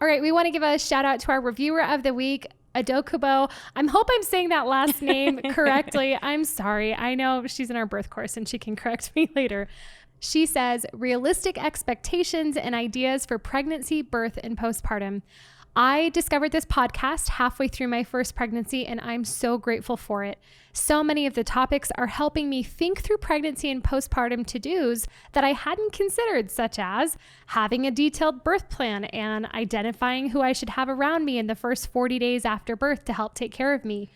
All right, we want to give a shout out to our reviewer of the week, Adokubo. I hope I'm saying that last name correctly. I'm sorry. I know she's in our birth course and she can correct me later. She says, realistic expectations and ideas for pregnancy, birth, and postpartum. I discovered this podcast halfway through my first pregnancy, and I'm so grateful for it. So many of the topics are helping me think through pregnancy and postpartum to-dos that I hadn't considered, such as having a detailed birth plan and identifying who I should have around me in the first 40 days after birth to help take care of me.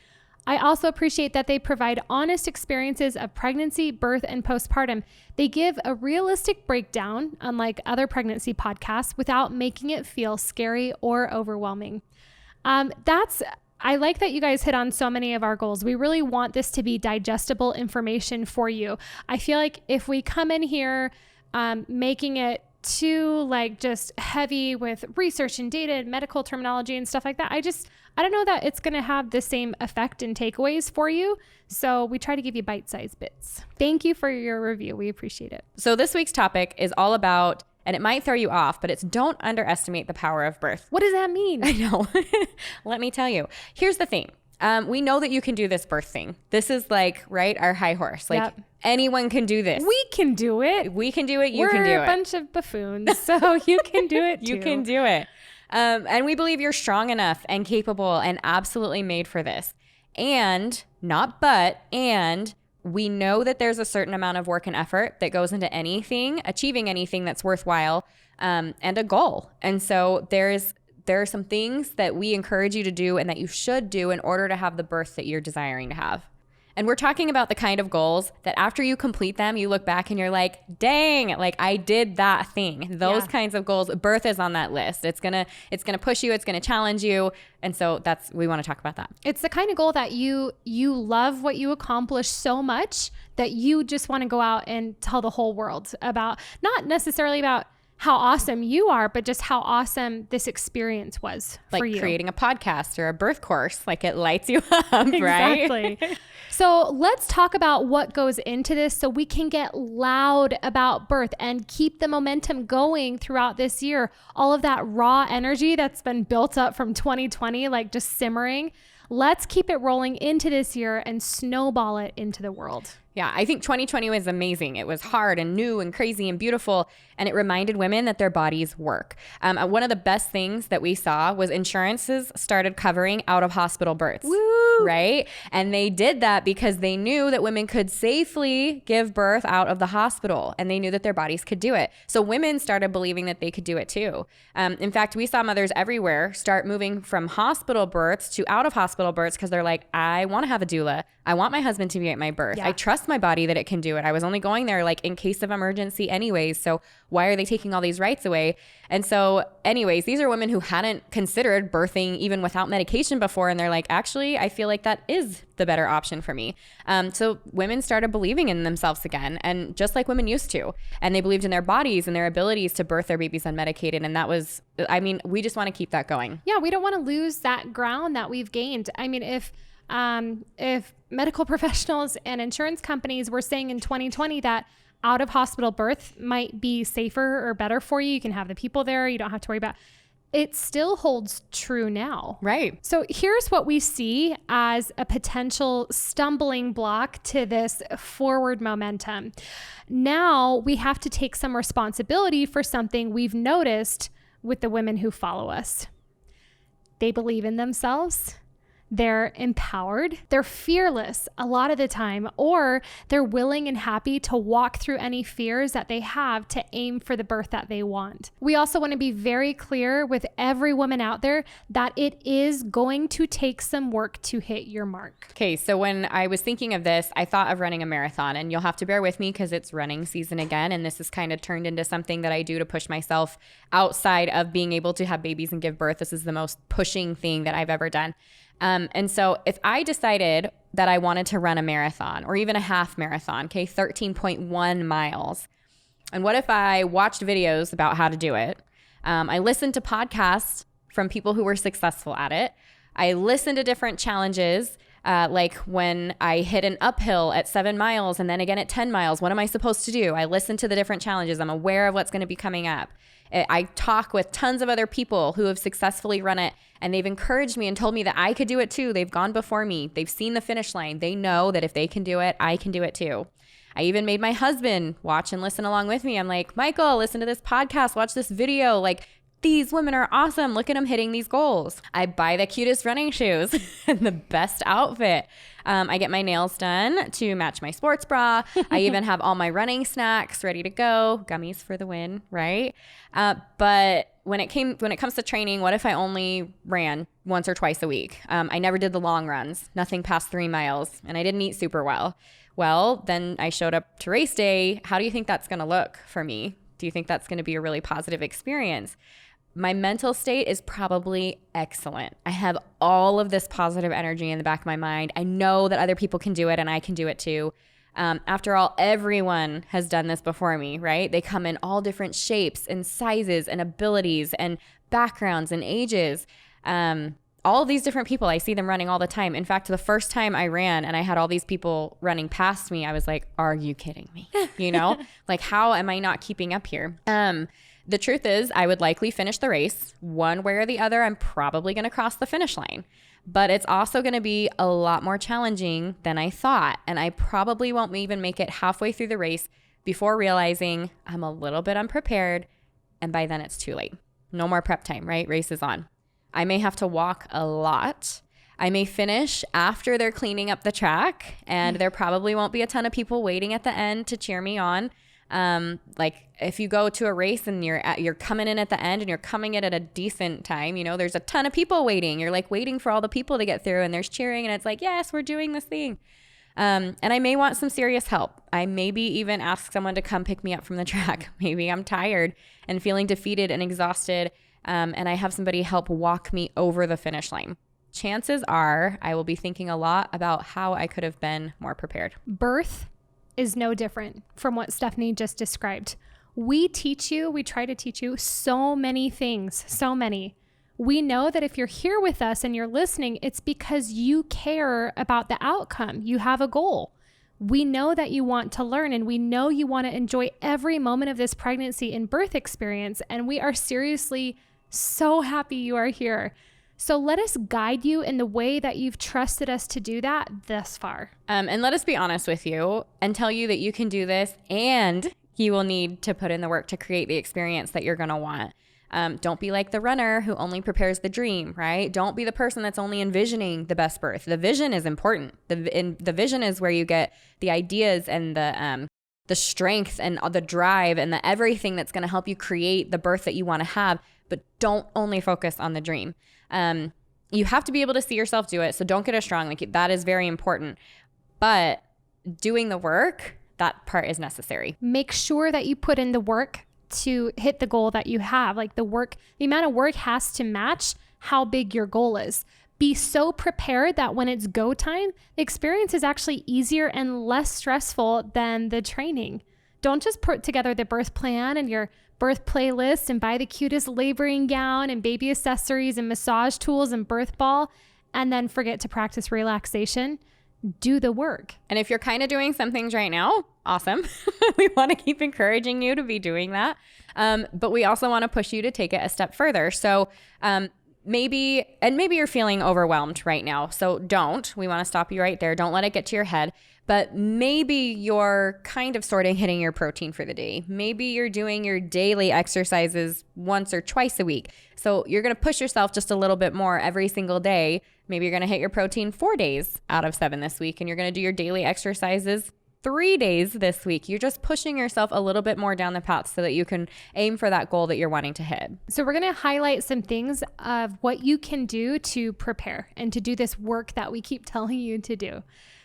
I also appreciate that they provide honest experiences of pregnancy, birth, and postpartum. They give a realistic breakdown, unlike other pregnancy podcasts, without making it feel scary or overwhelming. I like that you guys hit on so many of our goals. We really want this to be digestible information for you. I feel like if we come in here making it too like just heavy with research and data and medical terminology and stuff like that, I don't know that it's going to have the same effect and takeaways for you. So we try to give you bite-sized bits. Thank you for your review. We appreciate it. So this week's topic is all about, and it might throw you off, but it's don't underestimate the power of birth. What does that mean? I know. Let me tell you. Here's the thing. We know that you can do this birth thing. This is like, right, our high horse. Like anyone can do this. We can do it. We can do it. You can do it. We're a bunch of buffoons, so you can do it too. You can do it. And we believe you're strong enough and capable and absolutely made for this. And we know that there's a certain amount of work and effort that goes into anything, achieving anything that's worthwhile, and a goal. And so there are some things that we encourage you to do and that you should do in order to have the birth that you're desiring to have. And we're talking about the kind of goals that after you complete them, you look back and you're like, dang, like I did that thing. Those kinds of goals, birth is on that list. It's gonna push you, it's gonna challenge you. And so we want to talk about that. It's the kind of goal that you love what you accomplish so much that you just want to go out and tell the whole world about, not necessarily about how awesome you are, but just how awesome this experience was for you. Like creating a podcast or a birth course, like it lights you up, right? Exactly. So let's talk about what goes into this so we can get loud about birth and keep the momentum going throughout this year. All of that raw energy that's been built up from 2020, like just simmering. Let's keep it rolling into this year and snowball it into the world. Yeah, I think 2020 was amazing. It was hard and new and crazy and beautiful, and it reminded women that their bodies work. One of the best things that we saw was insurances started covering out-of-hospital births. Woo! Right? And they did that because they knew that women could safely give birth out of the hospital, and they knew that their bodies could do it. So women started believing that they could do it too. In fact, we saw mothers everywhere start moving from hospital births to out-of-hospital births because they're like, I want to have a doula. I want my husband to be at my birth. Yeah. I trust my body that it can do it. I was only going there like in case of emergency anyways. So why are they taking all these rights away? And so anyways, these are women who hadn't considered birthing even without medication before. And they're like, actually, I feel like that is the better option for me. So women started believing in themselves again, and just like women used to. And they believed in their bodies and their abilities to birth their babies unmedicated. And that was, we just want to keep that going. Yeah, we don't want to lose that ground that we've gained. I mean, if medical professionals and insurance companies were saying in 2020 that out of hospital birth might be safer or better for you, you can have the people there, you don't have to worry about, it still holds true now. Right. So here's what we see as a potential stumbling block to this forward momentum. Now we have to take some responsibility for something we've noticed with the women who follow us. They believe in themselves. They're empowered, they're fearless a lot of the time, or they're willing and happy to walk through any fears that they have to aim for the birth that they want. We also want to be very clear with every woman out there that it is going to take some work to hit your mark. Okay, so when I was thinking of this, I thought of running a marathon, and you'll have to bear with me because it's running season again, and this has kind of turned into something that I do to push myself outside of being able to have babies and give birth. This is the most pushing thing that I've ever done. And so if I decided that I wanted to run a marathon or even a half marathon, okay, 13.1 miles. And what if I watched videos about how to do it? I listened to podcasts from people who were successful at it. I listened to different challenges Like when I hit an uphill at 7 miles and then again at 10 miles, what am I supposed to do? I listen to the different challenges. I'm aware of what's going to be coming up. I talk with tons of other people who have successfully run it, and they've encouraged me and told me that I could do it too. They've gone before me. They've seen the finish line. They know that if they can do it, I can do it too. I even made my husband watch and listen along with me. I'm like, Michael, listen to this podcast, watch this video. Like, these women are awesome. Look at them hitting these goals. I buy the cutest running shoes and the best outfit. I get my nails done to match my sports bra. I even have all my running snacks ready to go. Gummies for the win, right? But when it comes to training, what if I only ran once or twice a week? I never did the long runs, nothing past 3 miles, and I didn't eat super well. Well, then I showed up to race day. How do you think that's going to look for me? Do you think that's going to be a really positive experience? My mental state is probably excellent. I have all of this positive energy in the back of my mind. I know that other people can do it and I can do it too. After all, everyone has done this before me, right? They come in all different shapes and sizes and abilities and backgrounds and ages. All of these different people, I see them running all the time. In fact, the first time I ran and I had all these people running past me, I was like, are you kidding me? You know, like, how am I not keeping up here? The truth is, I would likely finish the race. One way or the other, I'm probably going to cross the finish line. But it's also going to be a lot more challenging than I thought. And I probably won't even make it halfway through the race before realizing I'm a little bit unprepared. And by then it's too late. No more prep time, right? Race is on. I may have to walk a lot. I may finish after they're cleaning up the track, and there probably won't be a ton of people waiting at the end to cheer me on. Like if you go to a race and you're coming in at the end and you're coming in at a decent time, you know, there's a ton of people waiting. You're like waiting for all the people to get through, and there's cheering, and it's like, yes, we're doing this thing. And I may want some serious help. I maybe even ask someone to come pick me up from the track. Maybe I'm tired and feeling defeated and exhausted. And I have somebody help walk me over the finish line. Chances are I will be thinking a lot about how I could have been more prepared. Birth is no different from what Stephanie just described. We try to teach you so many things, so many. We know that if you're here with us and you're listening, it's because you care about the outcome. You have a goal. We know that you want to learn, and we know you want to enjoy every moment of this pregnancy and birth experience. And we are seriously so happy you are here. So let us guide you in the way that you've trusted us to do that thus far. And let us be honest with you and tell you that you can do this, and you will need to put in the work to create the experience that you're going to want. Don't be like the runner who only prepares the dream, right? Don't be the person that's only envisioning the best birth. The vision is important. The vision is where you get the ideas and the strength and the drive and the everything that's going to help you create the birth that you want to have. But don't only focus on the dream. You have to be able to see yourself do it. So don't get us wrong. Like, that is very important. But doing the work, that part is necessary. Make sure that you put in the work to hit the goal that you have. Like, the amount of work has to match how big your goal is. Be so prepared that when it's go time, the experience is actually easier and less stressful than the training. Don't just put together the birth plan and your birth playlist and buy the cutest laboring gown and baby accessories and massage tools and birth ball and then forget to practice relaxation. Do the work. And if you're kind of doing some things right now, awesome. We want to keep encouraging you to be doing that. But we also want to push you to take it a step further. So maybe you're feeling overwhelmed right now. So we want to stop you right there. Don't let it get to your head. But maybe you're kind of sort of hitting your protein for the day. Maybe you're doing your daily exercises once or twice a week. So you're going to push yourself just a little bit more every single day. Maybe you're going to hit your protein 4 days out of 7 this week, and you're going to do your daily exercises 3 days this week. You're just pushing yourself a little bit more down the path so that you can aim for that goal that you're wanting to hit. So we're going to highlight some things of what you can do to prepare and to do this work that we keep telling you to do.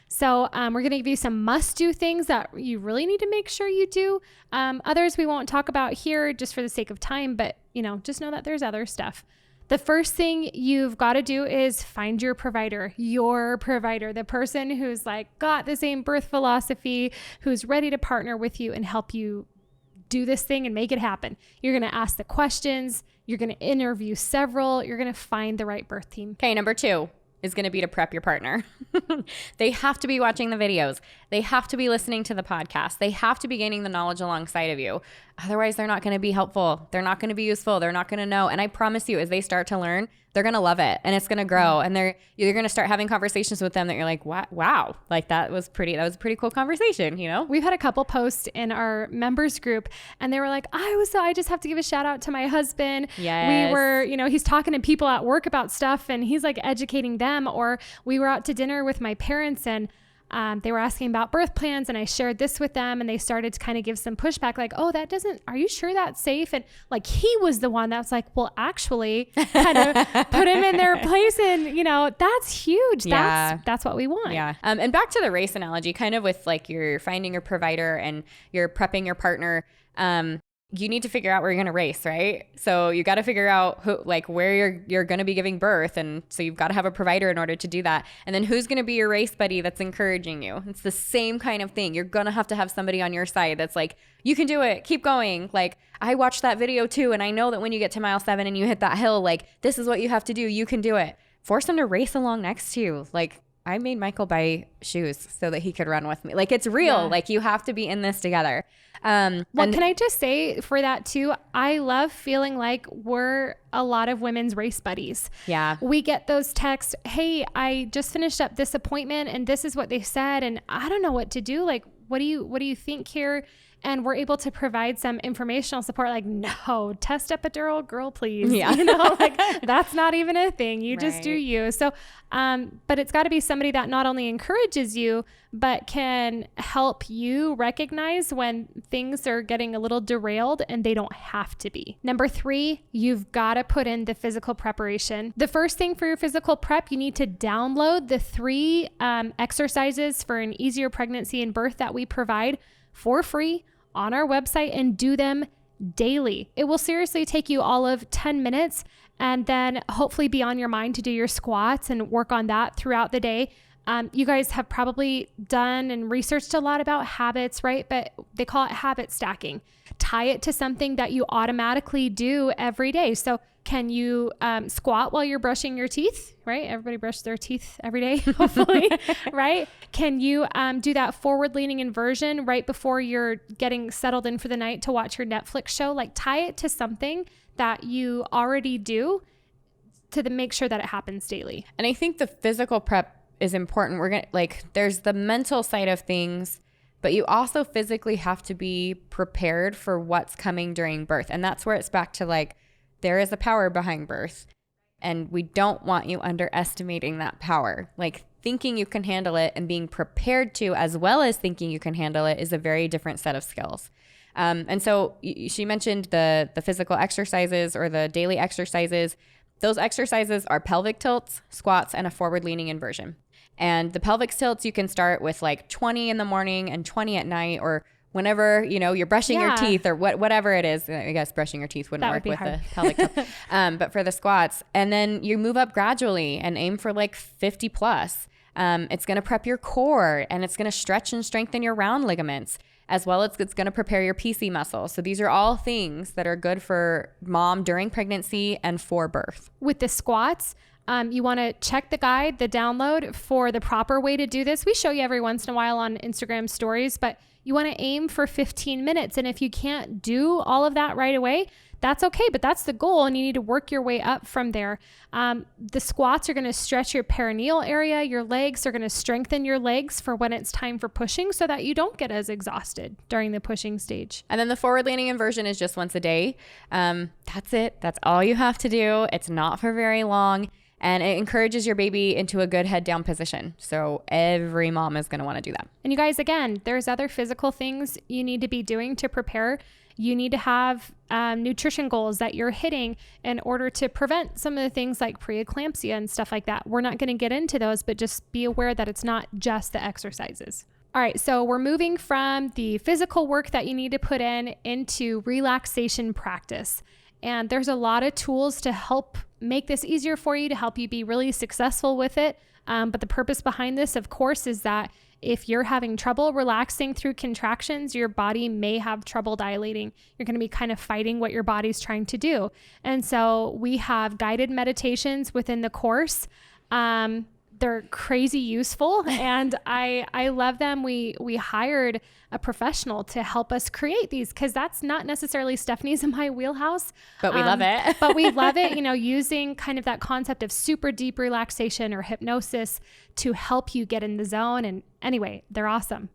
So we're going to give you some must-do things that you really need to make sure you do. Others we won't talk about here just for the sake of time, but just know that there's other stuff. The first thing you've got to do is find your provider, the person who's got the same birth philosophy, who's ready to partner with you and help you do this thing and make it happen. You're going to ask the questions. You're going to interview several. You're going to find the right birth team. Okay, number 2. is going to be to prep your partner. They have to be watching the videos. They have to be listening to the podcast. They have to be gaining the knowledge alongside of you. Otherwise, they're not going to be helpful. They're not going to be useful. They're not going to know. And I promise you, as they start to learn, they're going to love it and it's going to grow. And you're going to start having conversations with them that you're like, wow, like that was a pretty cool conversation, you know? We've had a couple posts in our members group and they were like, I just have to give a shout out to my husband. Yes. We were, he's talking to people at work about stuff and he's like educating them. Or we were out to dinner with my parents and they were asking about birth plans and I shared this with them and they started to kind of give some pushback like, are you sure that's safe? And like, he was the one that's like, well, actually kind of put him in their place. And that's huge. Yeah. That's what we want. Yeah. And back to the race analogy, kind of with like you're finding your provider and you're prepping your partner. You need to figure out where you're going to race, right? So you got to figure out where you're going to be giving birth. And so you've got to have a provider in order to do that. And then who's going to be your race buddy that's encouraging you? It's the same kind of thing. You're going to have somebody on your side that's like, you can do it. Keep going. Like, I watched that video too. And I know that when you get to mile 7 and you hit that hill, like, this is what you have to do. You can do it. Force them to race along next to you. Like, I made Michael buy shoes so that he could run with me. Like, it's real. Yeah. Like, you have to be in this together. Can I just say for that too, I love feeling like we're a lot of women's race buddies. Yeah. We get those texts, hey, I just finished up this appointment and this is what they said and I don't know what to do. Like, what do you think here? And we're able to provide some informational support like, no, test epidural, girl, please. Yeah. Like that's not even a thing. You just do you. So, but it's got to be somebody that not only encourages you, but can help you recognize when things are getting a little derailed and they don't have to be. Number 3, you've got to put in the physical preparation. The first thing for your physical prep, you need to download the 3 exercises for an easier pregnancy and birth that we provide for free on our website and do them daily. It will seriously take you all of 10 minutes and then hopefully be on your mind to do your squats and work on that throughout the day. You guys have probably done and researched a lot about habits, right? But they call it habit stacking. Tie it to something that you automatically do every day. So can you squat while you're brushing your teeth, right? Everybody brush their teeth every day, hopefully, right? Can you do that forward leaning inversion right before you're getting settled in for the night to watch your Netflix show? Like tie it to something that you already do to make sure that it happens daily. And I think the physical prep is important. There's the mental side of things, but you also physically have to be prepared for what's coming during birth. And that's where it's back to like, there is a power behind birth and we don't want you underestimating that power. Like thinking you can handle it and being prepared to, as well as thinking you can handle it, is a very different set of skills. And so she mentioned the physical exercises or the daily exercises. Those exercises are pelvic tilts, squats, and a forward leaning inversion. And the pelvic tilts, you can start with like 20 in the morning and 20 at night, or whenever, you're brushing your teeth or whatever it is. I guess brushing your teeth wouldn't work with the pelvic tilt. But for the squats, and then you move up gradually and aim for like 50 plus. It's going to prep your core and it's going to stretch and strengthen your round ligaments, as well as it's going to prepare your PC muscle. So these are all things that are good for mom during pregnancy and for birth. With the squats, you want to check the guide, the download for the proper way to do this. We show you every once in a while on Instagram stories, but you want to aim for 15 minutes. And if you can't do all of that right away, that's okay, but that's the goal and you need to work your way up from there. The squats are going to stretch your perineal area. Your legs are going to strengthen your legs for when it's time for pushing so that you don't get as exhausted during the pushing stage. And then the forward leaning inversion is just once a day. That's it. That's all you have to do. It's not for very long. And it encourages your baby into a good head down position. So every mom is going to want to do that. And you guys, again, there's other physical things you need to be doing to prepare. You need to have nutrition goals that you're hitting in order to prevent some of the things like preeclampsia and stuff like that. We're not going to get into those, but just be aware that it's not just the exercises. All right, so we're moving from the physical work that you need to put in into relaxation practice. And there's a lot of tools to help make this easier for you, to help you be really successful with it. But the purpose behind this, of course, is that if you're having trouble relaxing through contractions, your body may have trouble dilating. You're going to be kind of fighting what your body's trying to do. And so we have guided meditations within the course They're crazy useful, and I love them. We hired a professional to help us create these, because that's not necessarily Stephanie's in my wheelhouse. But we love it. But we love it, using kind of that concept of super deep relaxation or hypnosis to help you get in the zone. And anyway, they're awesome.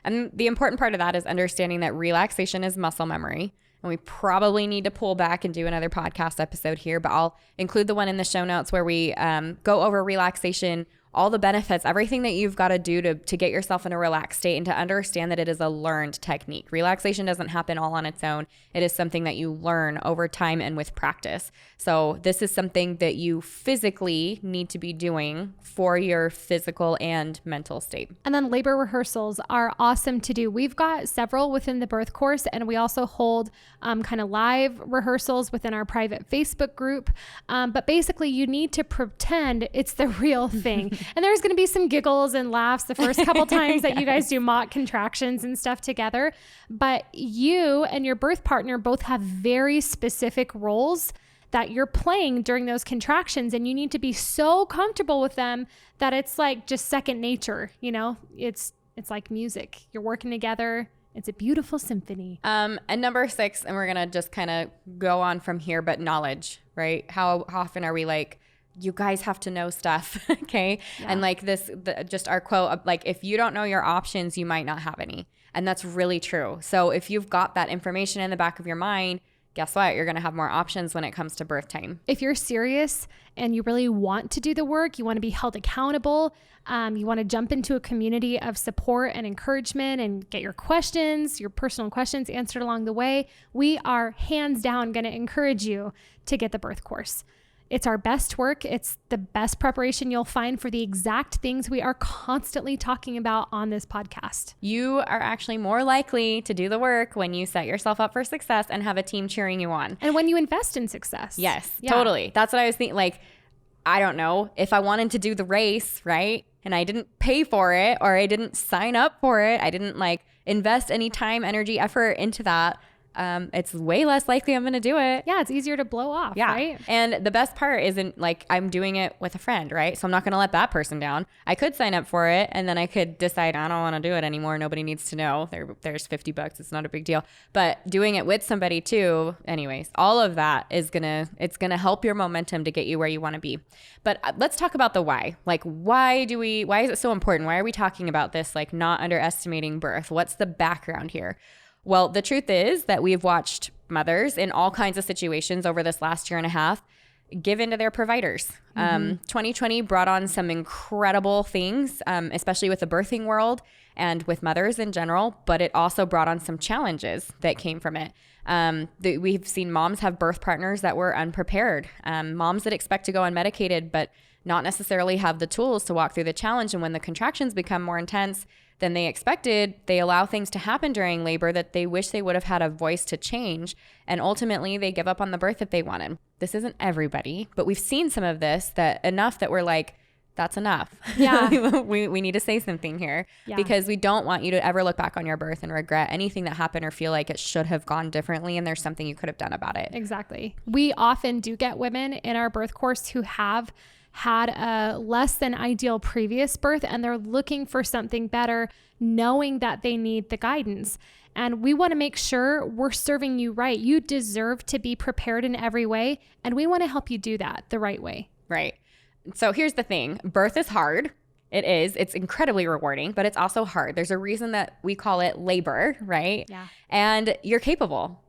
And the important part of that is understanding that relaxation is muscle memory. And we probably need to pull back and do another podcast episode here, but I'll include the one in the show notes where we go over relaxation, all the benefits, everything that you've got to do to get yourself in a relaxed state, and to understand that it is a learned technique. Relaxation doesn't happen all on its own. It is something that you learn over time and with practice. So this is something that you physically need to be doing for your physical and mental state. And then labor rehearsals are awesome to do. We've got several within the birth course, and we also hold kind of live rehearsals within our private Facebook group. But basically, you need to pretend it's the real thing. And there's going to be some giggles and laughs the first couple times that you guys do mock contractions and stuff together. But you and your birth partner both have very specific roles that you're playing during those contractions, and you need to be so comfortable with them that it's like just second nature. It's like music. You're working together. It's a beautiful symphony. And number 6, and we're going to just kind of go on from here, but knowledge, right? How often are we like, you guys have to know stuff, okay? Yeah. And like just our quote, like, if you don't know your options, you might not have any. And that's really true. So if you've got that information in the back of your mind, guess what? You're going to have more options when it comes to birth time. If you're serious and you really want to do the work, you want to be held accountable, you want to jump into a community of support and encouragement and get your questions, your personal questions answered along the way, we are hands down going to encourage you to get the birth course. It's our best work. It's the best preparation you'll find for the exact things we are constantly talking about on this podcast. You are actually more likely to do the work when you set yourself up for success and have a team cheering you on. And when you invest in success. Yes, totally. That's what I was thinking. Like, I don't know, if I wanted to do the race, right? And I didn't pay for it, or I didn't sign up for it, I didn't invest any time, energy, effort into that. It's way less likely I'm going to do it. Yeah, it's easier to blow off, right? And the best part isn't I'm doing it with a friend, right? So I'm not going to let that person down. I could sign up for it, and then I could decide I don't want to do it anymore. Nobody needs to know. There's $50. It's not a big deal. But doing it with somebody too, anyways, all of that it's going to help your momentum to get you where you want to be. But let's talk about the why. Why is it so important? Why are we talking about this? Not underestimating birth. What's the background here? Well, the truth is that we've watched mothers in all kinds of situations over this last year and a half give in to their providers. 2020 brought on some incredible things, especially with the birthing world and with mothers in general, but it also brought on some challenges that came from it. We've seen moms have birth partners that were unprepared, moms that expect to go unmedicated, but not necessarily have the tools to walk through the challenge. And when the contractions become more intense than they expected, they allow things to happen during labor that they wish they would have had a voice to change. And ultimately, they give up on the birth that they wanted. This isn't everybody, but we've seen some of this enough that we're like, that's enough. Yeah. we need to say something here, because we don't want you to ever look back on your birth and regret anything that happened or feel like it should have gone differently, and there's something you could have done about it. Exactly. We often do get women in our birth course who have had a less than ideal previous birth, and they're looking for something better, knowing that they need the guidance. And we want to make sure we're serving you right. You deserve to be prepared in every way, and we want to help you do that the right way. Right. So here's the thing. Birth is hard. It is. It's incredibly rewarding, but it's also hard. There's a reason that we call it labor, right? Yeah. And you're capable.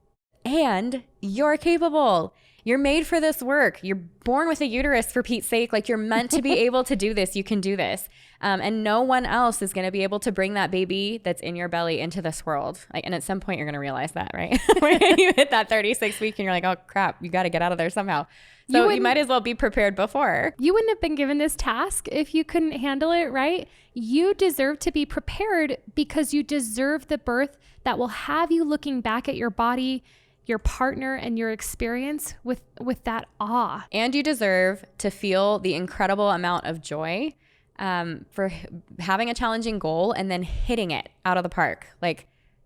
You're made for this work. You're born with a uterus, for Pete's sake. You're meant to be able to do this. You can do this. And no one else is going to be able to bring that baby that's in your belly into this world. And at some point, you're going to realize that, right? When you hit that 36 week and you're like, oh, crap, you got to get out of there somehow. So you might as well be prepared before. You wouldn't have been given this task if you couldn't handle it, right? You deserve to be prepared because you deserve the birth that will have you looking back at your body, your partner, and your experience with that awe. And you deserve to feel the incredible amount of joy for having a challenging goal and then hitting it out of the park.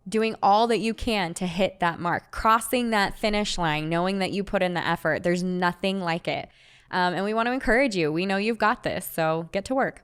Doing all that you can to hit that mark, crossing that finish line, knowing that you put in the effort. There's nothing like it. And we want to encourage you. We know you've got this, so get to work.